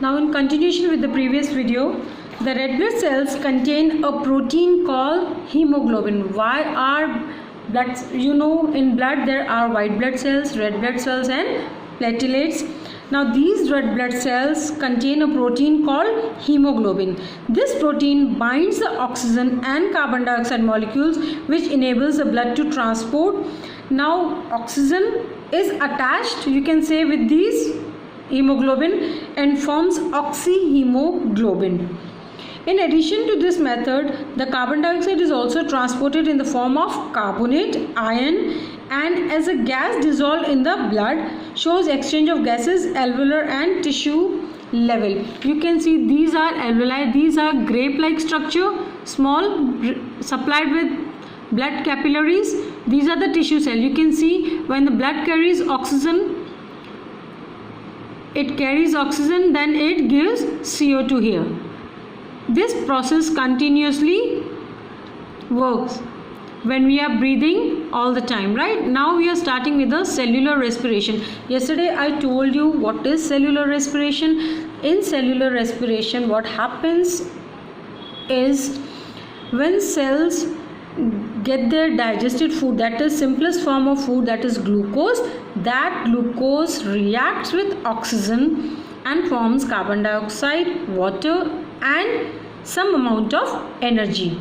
Now in continuation with the previous video, the red blood cells contain a protein called hemoglobin. Why are blood, in blood there are white blood cells, red blood cells and platelets. Now these red blood cells contain a protein called hemoglobin. This protein binds the oxygen and carbon dioxide molecules, which enables the blood to transport. Now oxygen is attached, you can say, with these hemoglobin and forms oxyhemoglobin. In addition to this method, the carbon dioxide is also transported in the form of carbonate, ion, and as a gas dissolved in the blood, shows exchange of gases alveolar and tissue level. You can see these are alveoli, these are grape-like structure, small, supplied with blood capillaries. These are the tissue cell. You can see when the blood carries oxygen, it carries oxygen, then it gives CO2 here. This process continuously works when we are breathing all the time, right? Now we are starting with the cellular respiration. Yesterday I told you what is cellular respiration. In cellular respiration, what happens is when cells get their digested food, that is simplest form of food, that is glucose, that glucose reacts with oxygen and forms carbon dioxide, water and some amount of energy.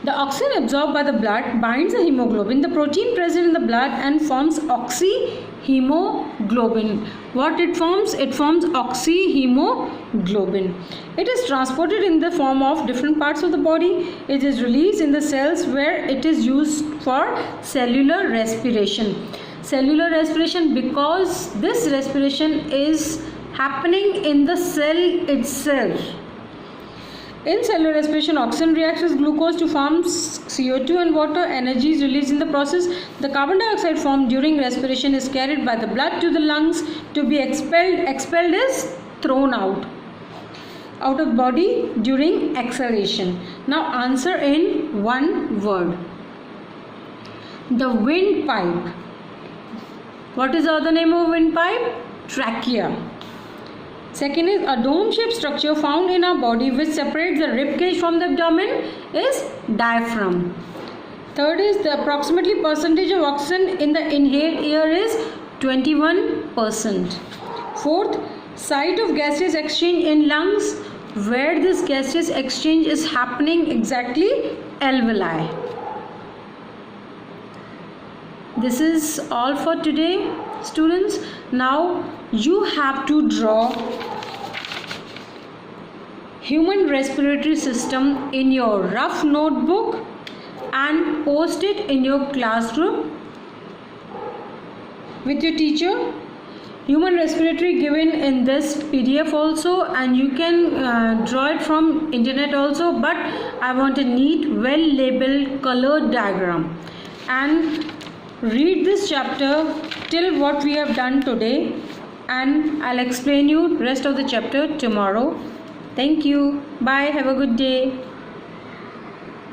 The oxygen absorbed by the blood binds the hemoglobin, the protein present in the blood, and forms oxyhemoglobin. What it forms? It forms oxyhemoglobin. It is transported in the form of different parts of the body. It is released in the cells where it is used for cellular respiration. Cellular respiration, because this respiration is happening in the cell itself. In cellular respiration, oxygen reacts with glucose to form CO2 and water. Energy is released in the process. The carbon dioxide formed during respiration is carried by the blood to the lungs to be expelled. Expelled is thrown out of body during exhalation. Now answer in one word. The windpipe. What is the other name of windpipe? Trachea. Second is a dome-shaped structure found in our body which separates the rib cage from the abdomen is diaphragm. Third is the approximately percentage of oxygen in the inhaled air is 21%. Fourth, site of gaseous exchange in lungs. Where this gaseous exchange is happening exactly? Alveoli. This is all for today, students. Now you have to draw human respiratory system in your rough notebook and post it in your classroom with your teacher. Human respiratory given in this PDF also, and you can draw it from internet also, but I want a neat, well labeled colored diagram. And read this chapter till what we have done today, and I'll explain you rest of the chapter tomorrow. Thank you. Bye. Have a good day.